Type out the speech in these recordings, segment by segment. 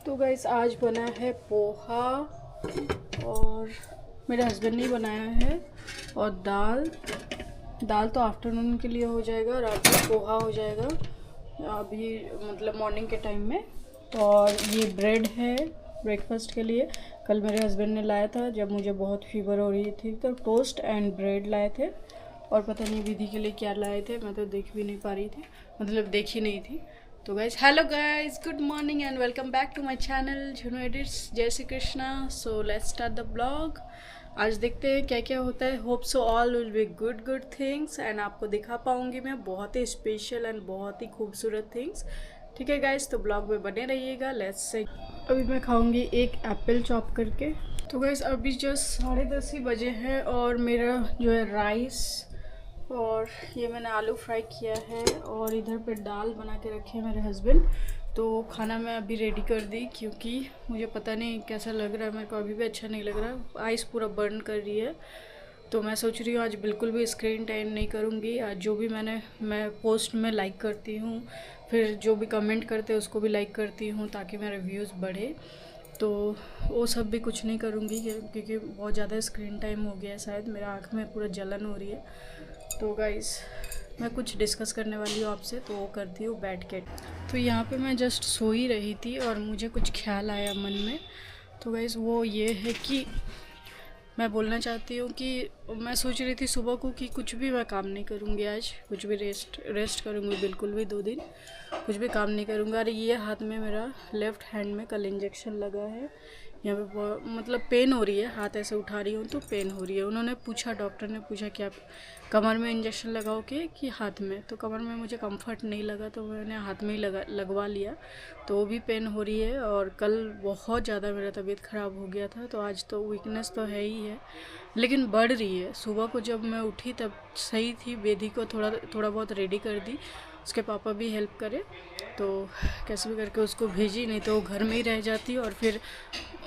तो गाइस आज बना है पोहा और मेरे हस्बैंड ने बनाया है। और दाल तो आफ्टरनून के लिए हो जाएगा, रात में पोहा हो जाएगा अभी मतलब मॉर्निंग के टाइम में। और ये ब्रेड है ब्रेकफास्ट के लिए। कल मेरे हस्बैंड ने लाया था जब मुझे बहुत फीवर हो रही थी, तो टोस्ट एंड ब्रेड लाए थे। और पता नहीं विधि के लिए क्या लाए थे, मैं तो देख भी नहीं पा रही थी, मतलब देखी नहीं थी। तो guys hello guys, good morning and welcome back to my channel Jhunu edits. जय Shri Krishna. So let's start the blog. आज देखते हैं क्या क्या होता है। Hope so all will be good things and आपको दिखा पाऊंगी मैं बहुत ही स्पेशल एंड बहुत ही खूबसूरत थिंग्स। ठीक है गाइज, तो ब्लॉग में बने रहिएगा। लेट्स से अभी मैं खाऊंगी एक एप्पल चॉप करके। तो गाइज अभी जस्ट 10:30 ही बजे हैं और मेरा जो है राइस और ये मैंने आलू फ्राई किया है और इधर पे दाल बना के रखे हैं मेरे हस्बैंड। तो खाना मैं अभी रेडी कर दी क्योंकि मुझे पता नहीं कैसा लग रहा है, मेरे को अभी भी अच्छा नहीं लग रहा, आइस पूरा बर्न कर रही है। तो मैं सोच रही हूँ आज बिल्कुल भी स्क्रीन टाइम नहीं करूँगी। आज जो भी मैं पोस्ट में लाइक करती हूँ, फिर जो भी कमेंट करते हैं उसको भी लाइक करती हूँ ताकि मेरे व्यूज़ बढ़े। तो वो सब भी कुछ नहीं करूँगी क्योंकि बहुत ज़्यादा स्क्रीन टाइम हो गया है, शायद मेरा आँख में पूरा जलन हो रही है। तो गाइस मैं कुछ डिस्कस करने वाली हूँ आपसे, तो वो करती हूँ बैठ के। तो यहाँ पे मैं जस्ट सो ही रही थी और मुझे कुछ ख्याल आया मन में। तो गाइस वो ये है कि मैं बोलना चाहती हूँ कि मैं सोच रही थी सुबह को कि कुछ भी मैं काम नहीं करूँगी आज, कुछ भी रेस्ट करूँगी, बिल्कुल भी 2 दिन कुछ भी काम नहीं करूँगा। अरे ये हाथ में मेरा लेफ़्ट हैंड में कल इंजेक्शन लगा है, यहाँ पे मतलब पेन हो रही है, हाथ ऐसे उठा रही हूँ तो पेन हो रही है। उन्होंने पूछा, डॉक्टर ने पूछा कि आप कमर में इंजेक्शन लगाओगे कि हाथ में, तो कमर में मुझे कंफर्ट नहीं लगा तो मैंने हाथ में ही लगवा लिया। तो वो भी पेन हो रही है और कल बहुत ज़्यादा मेरा तबीयत ख़राब हो गया था, तो आज तो वीकनेस तो है ही है लेकिन बढ़ रही है। सुबह को जब मैं उठी तब सही थी, बेदी को थोड़ा बहुत रेडी कर दी, उसके पापा भी हेल्प करे, तो कैसे भी करके उसको भेजी, नहीं तो वो घर में ही रह जाती और फिर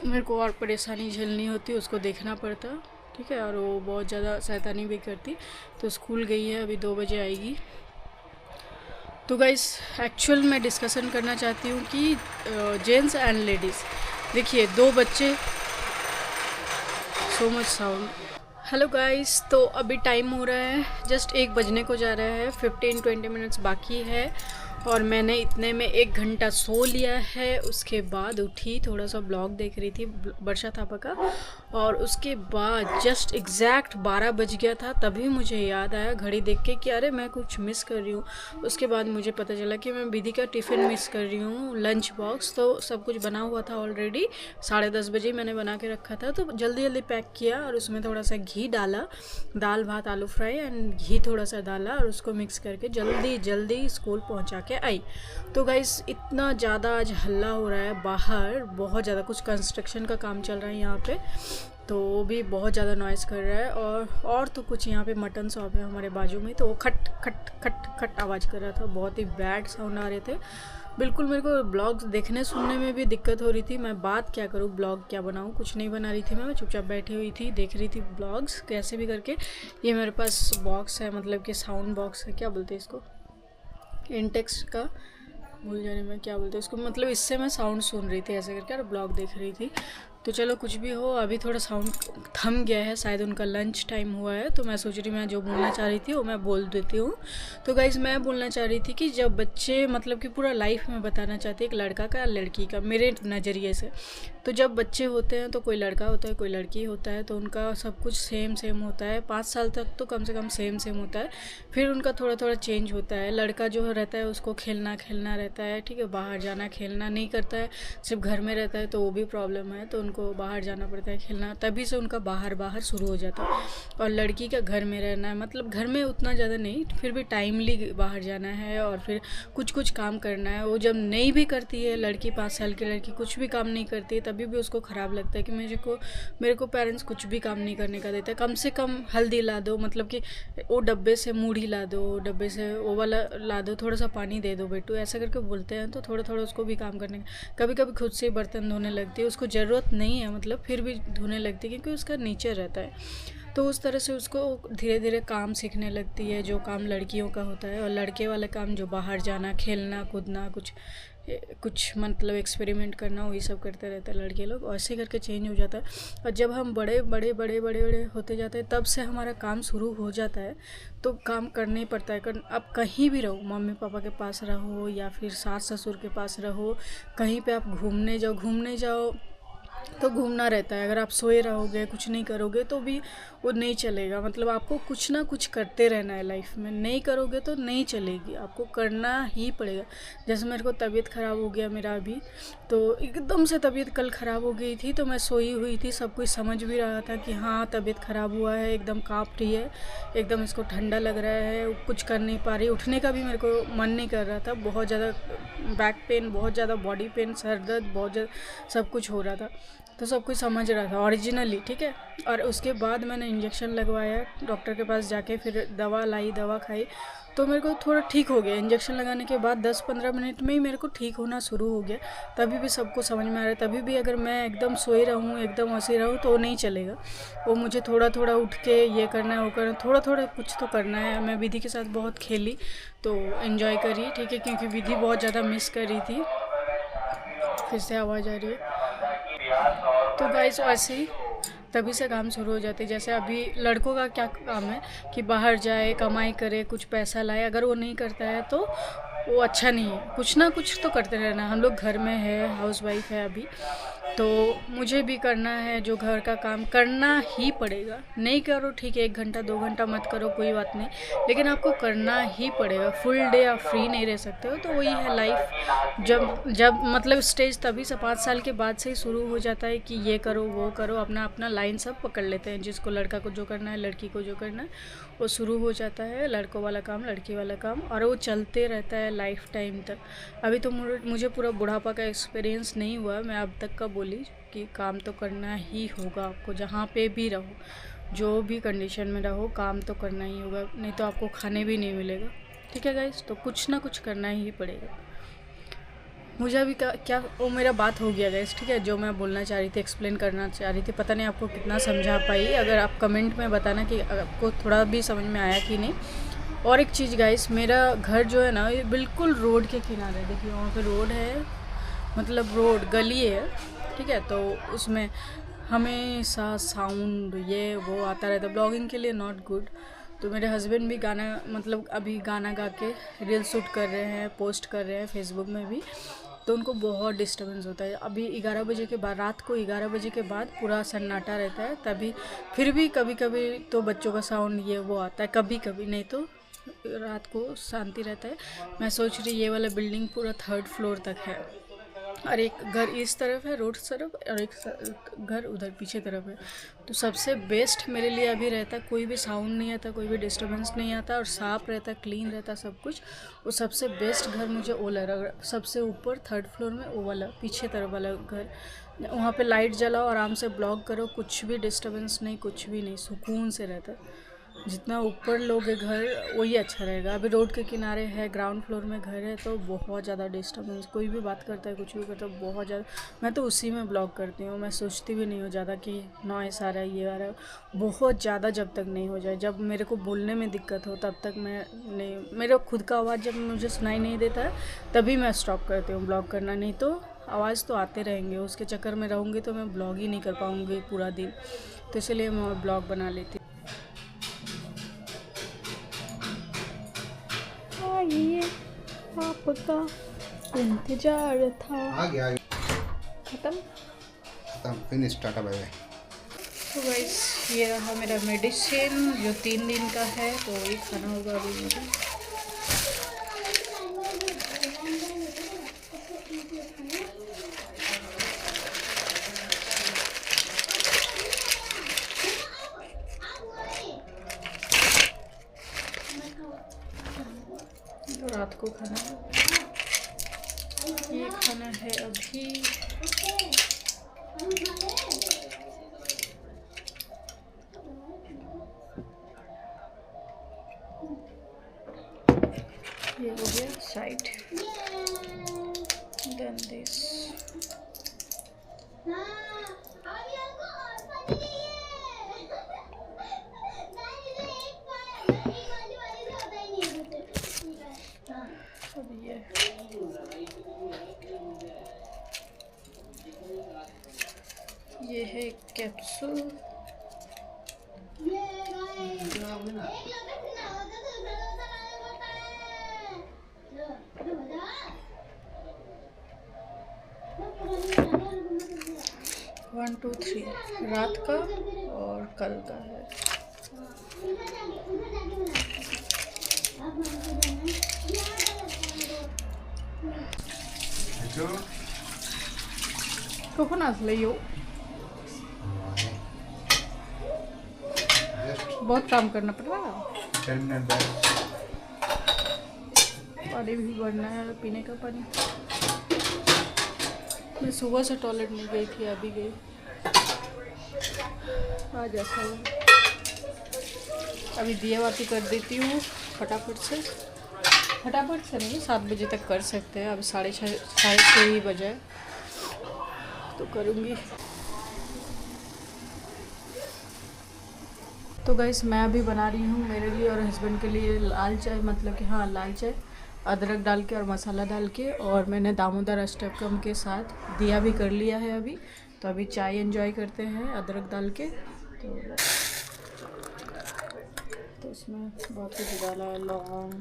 मेरे को और परेशानी झेलनी होती, उसको देखना पड़ता। ठीक है, और वो बहुत ज़्यादा शैतानी भी करती। तो स्कूल गई है, अभी 2 बजे आएगी। तो गाइस एक्चुअल मैं डिस्कशन करना चाहती हूँ कि जेंट्स एंड लेडीज़, देखिए 2 बच्चे, so much sound. Hello guys, तो अभी टाइम हो रहा है जस्ट 1 बजने को जा रहा है, 15-20 मिनट्स बाकी है और मैंने इतने में 1 घंटा सो लिया है। उसके बाद उठी, थोड़ा सा ब्लॉग देख रही थी वर्षा थापा का, और उसके बाद जस्ट एग्जैक्ट 12 बज गया था, तभी मुझे याद आया घड़ी देख के कि अरे मैं कुछ मिस कर रही हूँ। उसके बाद मुझे पता चला कि मैं विधि का टिफ़िन मिस कर रही हूँ, लंच बॉक्स। तो सब कुछ बना हुआ था ऑलरेडी, 10:30 बजे मैंने बना के रखा था, तो जल्दी जल्दी पैक किया और उसमें थोड़ा सा घी डाला, दाल भात आलू फ्राई एंड घी थोड़ा सा डाला और उसको मिक्स करके जल्दी जल्दी स्कूल पहुंचा के आई। तो गाइस इतना ज़्यादा आज हल्ला हो रहा है बाहर, बहुत ज़्यादा कुछ कंस्ट्रक्शन का काम चल रहा है यहाँ पे, तो वो भी बहुत ज़्यादा नॉइज़ कर रहा है। और तो कुछ यहाँ पे मटन शॉप है हमारे बाजू में, तो वो खट खट खट खट आवाज़ कर रहा था, बहुत ही बैड साउंड आ रहे थे। बिल्कुल मेरे को ब्लॉग्स देखने सुनने में भी दिक्कत हो रही थी, मैं बात क्या करूँ, ब्लॉग क्या बनाऊँ, कुछ नहीं बना रही थी मैं चुपचाप बैठी हुई थी, देख रही थी ब्लॉग्स कैसे भी करके। ये मेरे पास बॉक्स है, मतलब कि साउंड बॉक्स है, क्या बोलते हैं इसको, इंटेक्स का, भूल जाने में क्या बोलते हैं उसको, मतलब इससे मैं साउंड सुन रही थी ऐसे करके और ब्लॉग देख रही थी। तो चलो कुछ भी हो, अभी थोड़ा साउंड थम गया है, शायद उनका लंच टाइम हुआ है, तो मैं सोच रही मैं जो बोलना चाह रही थी वो मैं बोल देती हूँ। तो गाइज़ मैं बोलना चाह रही थी कि जब बच्चे, मतलब कि पूरा लाइफ में बताना चाहती है एक लड़का का या लड़की का, मेरे नज़रिए से। तो जब बच्चे होते हैं तो कोई लड़का होता है कोई लड़की होता है, तो उनका सब कुछ सेम होता है, 5 साल तक तो कम से कम सेम होता है, फिर उनका थोड़ा थोड़ा चेंज होता है। लड़का जो रहता है उसको खेलना रहता है, ठीक है, बाहर जाना खेलना नहीं करता है, सिर्फ घर में रहता है, तो वो भी प्रॉब्लम है, तो उनको बाहर जाना पड़ता है खेलना, तभी से उनका बाहर शुरू हो जाता है। और लड़की का घर में रहना है, मतलब घर में उतना ज़्यादा नहीं, फिर भी टाइमली बाहर जाना है और फिर कुछ काम करना है। वो जब नहीं भी करती है लड़की, 5 साल की लड़की कुछ भी काम नहीं करती है, तभी भी उसको ख़राब लगता है कि मेरे को पेरेंट्स कुछ भी काम नहीं करने का देता है, कम से कम हल्दी ला दो, मतलब कि वो डब्बे से मूढ़ी ला दो, डब्बे से वो वाला ला दो, थोड़ा सा पानी दे दो बेटू, ऐसा करके बोलते हैं। तो थोड़ा थोड़ा उसको भी काम करने का, कभी कभी खुद से बर्तन धोने लगती है, उसको ज़रूरत नहीं है मतलब, फिर भी धोने लगती है क्योंकि उसका नेचर रहता है। तो उस तरह से उसको धीरे धीरे काम सीखने लगती है, जो काम लड़कियों का होता है, और लड़के वाला काम जो बाहर जाना खेलना कूदना कुछ कुछ मतलब एक्सपेरिमेंट करना, वही सब करते रहते हैं लड़के लोग, ऐसे करके चेंज हो जाता है। और जब हम बड़े बड़े बड़े बड़े बड़े होते जाते हैं तब से हमारा काम शुरू हो जाता है, तो काम करना ही पड़ता है। आप कहीं भी रहो, मम्मी पापा के पास रहो या फिर सास ससुर के पास रहो, कहीं पे आप घूमने जाओ तो घूमना रहता है। अगर आप सोए रहोगे, कुछ नहीं करोगे तो भी वो नहीं चलेगा। मतलब आपको कुछ ना कुछ करते रहना है लाइफ में, नहीं करोगे तो नहीं चलेगी, आपको करना ही पड़ेगा। जैसे मेरे को तबीयत ख़राब हो गया मेरा अभी, तो एकदम से तबीयत कल ख़राब हो गई थी, तो मैं सोई हुई थी, सब कुछ समझ भी रहा था कि हाँ तबीयत ख़राब हुआ है, एकदम काँप रही है, एकदम इसको ठंडा लग रहा है, कुछ कर नहीं पा रही, उठने का भी मेरे को मन नहीं कर रहा था, बहुत ज़्यादा बैक पेन, बहुत ज़्यादा बॉडी पेन, सर दर्द, बहुत ज़्यादा सब कुछ हो रहा था। तो सब कुछ समझ रहा था ओरिजिनली, ठीक है। और उसके बाद मैंने इंजेक्शन लगवाया डॉक्टर के पास जाके, फिर दवा लाई, दवा खाई, तो मेरे को थोड़ा ठीक हो गया। इंजेक्शन लगाने के बाद 10-15 मिनट में ही मेरे को ठीक होना शुरू हो गया। तभी भी सबको समझ में आ रहा है, तभी भी अगर मैं एकदम सोई रहूँ, एकदम ऐसे रहूँ तो नहीं चलेगा। वो मुझे थोड़ा थोड़ा उठ के ये करना है, वो करना, थोड़ा थोड़ा कुछ तो करना है। मैं विधि के साथ बहुत खेली, तो इन्जॉय करी, ठीक है, क्योंकि विधि बहुत ज़्यादा मिस कर रही थी। फिर से आवाज़ आ रही है। तो गाइस ऐसे ही तभी से काम शुरू हो जाते। जैसे अभी लड़कों का क्या काम है कि बाहर जाए, कमाई करे, कुछ पैसा लाए। अगर वो नहीं करता है तो वो अच्छा नहीं है, कुछ ना कुछ तो करते रहना। हम लोग घर में है, हाउसवाइफ है अभी, तो मुझे भी करना है, जो घर का काम करना ही पड़ेगा। नहीं करो ठीक है, 1 घंटा 2 घंटा मत करो, कोई बात नहीं, लेकिन आपको करना ही पड़ेगा। फुल डे आप फ्री नहीं रह सकते हो। तो वही है लाइफ। जब मतलब स्टेज तभी से 5 साल के बाद से ही शुरू हो जाता है कि ये करो वो करो, अपना अपना लाइन सब पकड़ लेते हैं। जिसको लड़का को जो करना है, लड़की को जो करना है, वो शुरू हो जाता है। लड़कों वाला काम, लड़की वाला काम, और वो चलते रहता है लाइफ टाइम तक। अभी तो मुझे पूरा बुढ़ापा का एक्सपीरियंस नहीं हुआ, मैं अब तक का बोली कि काम तो करना ही होगा आपको। जहाँ पे भी रहो, जो भी कंडीशन में रहो, काम तो करना ही होगा, नहीं तो आपको खाने भी नहीं मिलेगा, ठीक है गाइस। तो कुछ ना कुछ करना ही पड़ेगा। मुझे अभी क्या वो मेरा बात हो गया गाइस, ठीक है। जो मैं बोलना चाह रही थी, एक्सप्लेन करना चाह रही थी, पता नहीं आपको कितना समझा पाई। अगर आप कमेंट में बताना कि आपको थोड़ा भी समझ में आया कि नहीं। और एक चीज़ गाइस, मेरा घर जो है ना, ये बिल्कुल रोड के किनारे है। देखिए वहाँ पे रोड है, मतलब रोड गली है, ठीक है। तो उसमें हमेशा साउंड ये वो आता रहता है, ब्लॉगिंग के लिए नॉट गुड। तो मेरे हस्बैंड भी गाना, मतलब अभी गाना गा के रील शूट कर रहे हैं, पोस्ट कर रहे हैं फेसबुक में भी, तो उनको बहुत डिस्टर्बेंस होता है। अभी 11 बजे के बाद, रात को 11 बजे के बाद पूरा सन्नाटा रहता है, तभी फिर भी कभी कभी तो बच्चों का साउंड ये वो आता है, कभी कभी, नहीं तो रात को शांति रहता है। मैं सोच रही ये वाला बिल्डिंग पूरा 3rd फ्लोर तक है, और एक घर इस तरफ है रोड तरफ, और एक घर उधर पीछे तरफ है। तो सबसे बेस्ट मेरे लिए अभी रहता, कोई भी साउंड नहीं आता, कोई भी डिस्टर्बेंस नहीं आता, और साफ़ रहता, क्लीन रहता सब कुछ। वो सबसे बेस्ट घर मुझे वो लग रहा। सबसे ऊपर 3rd फ्लोर में वो वाला पीछे तरफ वाला घर, वहाँ पे लाइट जलाओ, आराम से ब्लॉग करो, कुछ भी डिस्टर्बेंस नहीं, कुछ भी नहीं, सुकून से रहता। जितना ऊपर लोगे घर वही अच्छा रहेगा। अभी रोड के किनारे है, ग्राउंड फ्लोर में घर है, तो बहुत ज़्यादा डिस्टर्बेंस, कोई भी बात करता है, कुछ भी करता है, बहुत ज़्यादा। मैं तो उसी में ब्लॉग करती हूँ, मैं सोचती भी नहीं हूँ ज़्यादा कि नॉइस आ रहा है, ये आ रहा है। बहुत ज़्यादा जब तक नहीं हो जाए, जब मेरे को बोलने में दिक्कत हो तब तक मैं नहीं, मेरा खुद का आवाज़ जब मुझे सुनाई नहीं देता है तभी मैं स्टॉप करती हूँ ब्लॉग करना। नहीं तो आवाज़ तो आते रहेंगे, उसके चक्कर में रहूँगी तो मैं ब्लॉग ही नहीं कर पाऊँगी पूरा दिन। तो इसलिए मैं ब्लॉग बना लेती हूँ। ये आपका इंतजार था। आगे खत्म फिनिश, टाटा बाय बाय। तो गाइस ये रहा मेरा मेडिसिन जो 3 दिन का है, तो वही खाना होगा अभी मुझे। तो रात को खाना ये खाना है अभी। ये हो गया साइड, देन दिस। अब ये ये है कैप्सूल। वन टू थ्री रात का और कल का है। कोकोनट ले यो। बहुत काम करना पड़ रहा है। पानी भी भरना है, पीने का पानी। मैं सुबह से टॉयलेट नहीं गई थी, अभी गई। आज ऐसा है। अभी दिया बाती कर देती हूँ फटाफट से नहीं, 7 बजे तक कर सकते हैं। अभी 6:30 ही बजे तो करूँगी। तो गाइस मैं अभी बना रही हूँ मेरे लिए और हस्बैंड के लिए लाल चाय, मतलब कि हाँ लाल चाय, अदरक डाल के और मसाला डाल के। और मैंने दामोदर अष्टकम के साथ दिया भी कर लिया है अभी। तो अभी चाय एंजॉय करते हैं अदरक डाल के। तो इसमें बहुत कुछ डाला है, लौंग,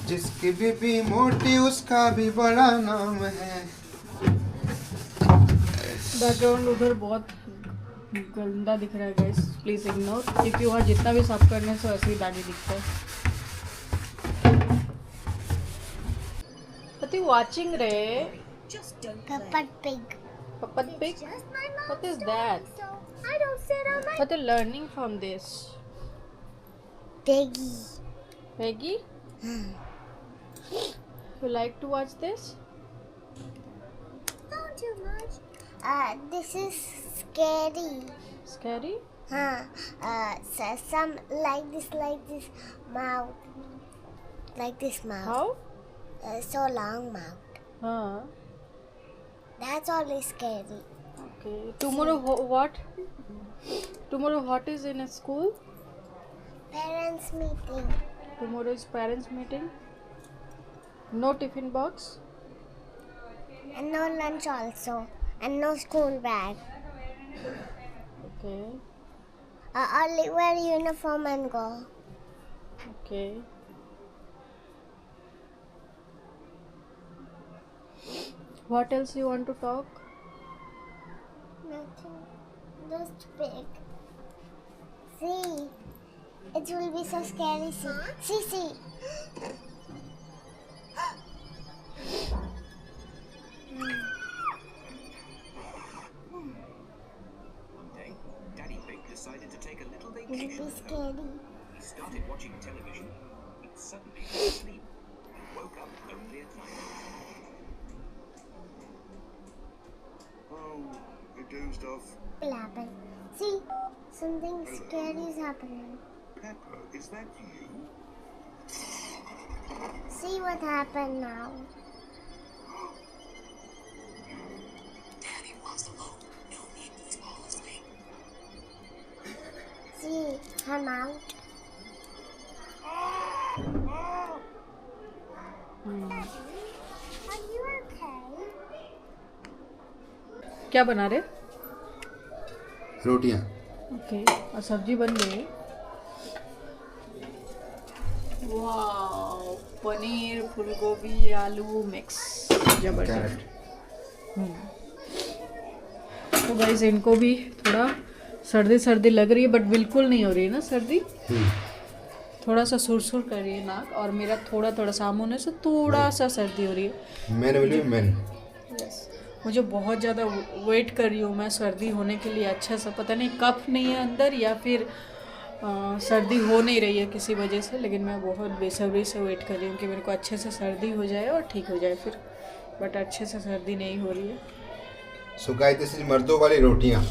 जिसकी बीबी मोटी उसका भी बड़ा नाम है। बैकग्राउंड उधर बहुत गंदा दिख रहा है गाइस, प्लीज इग्नोर, क्योंकि वहाँ जितना भी साफ करने से वैसे ही दागी दिखता है। What are you watching, Ray? Peppa Pig. Peppa Pig? What is that? I don't sit on my What are you learning from this? Piggy. Peggy? You like to watch this? Not too much. This is scary. Scary? So some like this mouth. Like this mouth. How? So long mouth. Huh. That's always scary. Okay. Tomorrow what? Tomorrow what is in a school? Parents meeting. Tomorrow is parents meeting. No tiffin box. And no lunch also. And no school bag. Okay. Only wear uniform and go. Okay. What else you want to talk? Nothing. Just big. See. It will be so scary. See. One day, Daddy Pig decided to take a little It will vacation. be scary. He started watching television, but suddenly fell asleep and woke up only at night. Oh, it dozed off. What will happen? See, something scary is happening. Peppa, is that you? See what happened now. Daddy was alone. No need to fall asleep. See, I'm out. Are you okay? क्या बना रहे? रोटियां। Okay. और सब्जी बन गई। वाह, पनीर, फूलगोभी, आलू मिक्स, जबरदस्त। तो गाइस इनको भी थोड़ा सर्दी लग रही है, बट बिल्कुल नहीं हो रही है ना सर्दी। थोड़ा सा सुर कर रही है नाक, और मेरा थोड़ा सा आम होने से थोड़ा सा सर्दी हो रही है। मुझे बहुत ज़्यादा वेट कर रही हूँ मैं सर्दी होने के लिए। अच्छा सा पता नहीं कफ नहीं है अंदर या फिर सर्दी हो नहीं रही है किसी वजह से, लेकिन मैं बहुत बेसब्री से वेट कर रही हूँ कि मेरे को अच्छे से सर्दी हो जाए और ठीक हो जाए फिर। बट अच्छे से सर्दी नहीं हो रही है। सो गाइस, दिस इज मर्दों वाली रोटियां।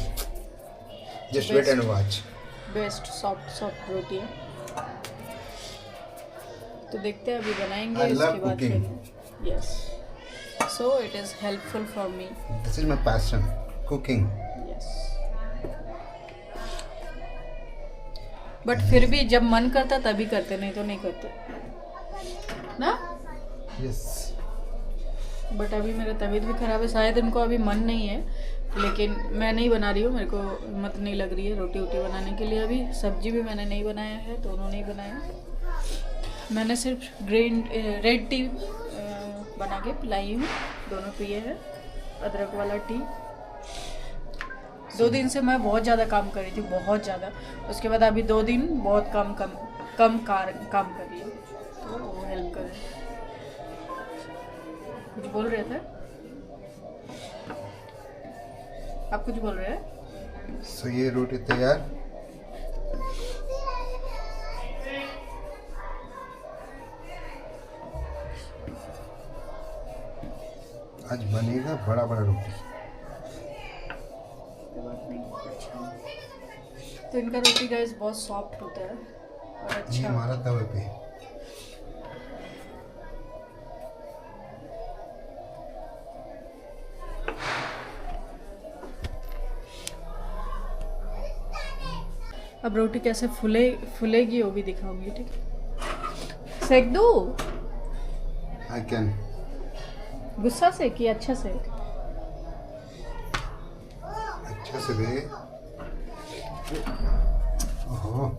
Just wait and watch. Best soft रोटी है। तो देखते हैं अभी बनाएंगे, I love इसके बाद cooking. फिर yes, so it is helpful for me. This is my passion, cooking. Yes, but फिर भी जब मन करता तभी करते, नहीं तो नहीं करते। ना। यस। बट अभी मेरा तबीयत भी ख़राब है, शायद इनको अभी मन नहीं है, लेकिन मैं नहीं बना रही हूँ, मेरे को हिम्मत नहीं लग रही है रोटी वोटी बनाने के लिए। अभी सब्जी भी मैंने नहीं बनाया है, तो उन्होंने ही बनाया। मैंने सिर्फ ग्रीन रेड टी बना के पिलाई हूँ, दोनों पिए हैं, अदरक वाला टी। 2 दिन से मैं बहुत ज़्यादा काम कर रही थी, बहुत ज़्यादा। उसके बाद अभी 2 दिन बहुत कम काम कर रही है, तो वो हेल्प कर रहे हैं। कुछ बोल रहे थे आप? कुछ बोल रहे हैं? सो ये रोटी तैयार। आज बनेगा बड़ा बड़ा रोटी। तो इनका रोटी गाइस बहुत सॉफ्ट होता है और ये अच्छा। हमारा तवे पे। अब रोटी कैसे फूलेगी वो भी दिखाऊंगी, ठीक है? सेक दो आई कैन। गुस्सा से कि अच्छा से? अच्छा से बे। ओहो।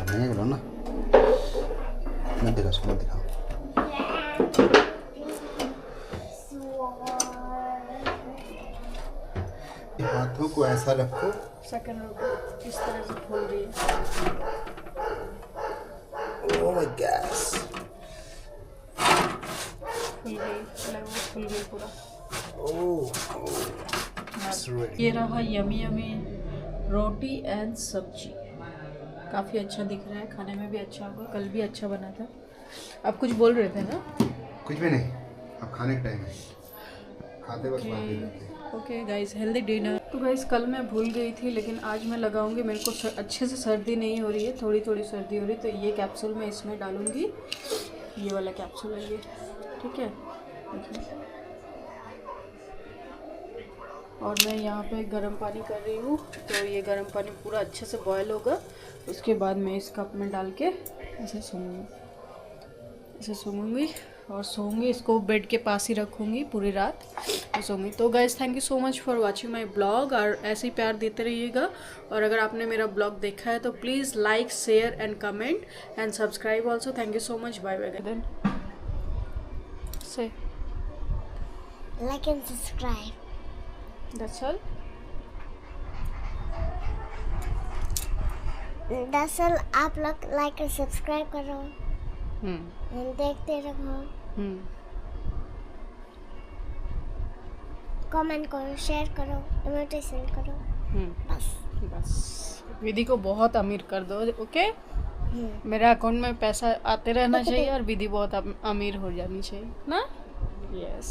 नहीं करो ना, मत दिखाओ, मत दिखाओ। हाथों को ऐसा रखो। सेकंड रोटी इस तरह से फूल रही है। Oh my God. फूल गई पूरा। ओह। ये रहा यमी यमी रोटी एंड सब्जी। काफ़ी अच्छा दिख रहा है, खाने में भी अच्छा होगा। कल भी अच्छा बना था। आप कुछ बोल रहे थे ना? कुछ भी नहीं, अब खाने का टाइम है, खाते वक्त बातें करते हैं। Okay guys, healthy dinner. तो गाइस कल मैं भूल गई थी, लेकिन आज मैं लगाऊंगी। मेरे को अच्छे से सर्दी नहीं हो रही है, थोड़ी थोड़ी सर्दी हो रही है, तो ये कैप्सूल मैं इसमें डालूंगी। ये वाला कैप्सूल है ये, ठीक है। और मैं यहाँ पे गर्म पानी कर रही हूँ, तो ये गर्म पानी पूरा अच्छे से बॉयल होगा। उसके बाद मैं इस कप में डाल के ऐसे सूंघूंगी और सोऊंगी। इसको बेड के पास ही रखूँगी पूरी रात और सोऊंगी। तो guys thank you so much for watching my blog, और ऐसे ही प्यार देते रहिएगा। और अगर आपने मेरा ब्लॉग देखा है तो please like, share and comment and subscribe also. Thank you so much. Bye bye then say Like and subscribe. That's all. दरअसल आप लोग लाइक और सब्सक्राइब करो, देखते रहो, कमेंट करो, शेयर करो, इन्विटेशन करो, बस। विधि को बहुत अमीर कर दो, ओके? मेरे अकाउंट में पैसा आते रहना चाहिए और विधि बहुत अमीर हो जानी चाहिए ना। यस।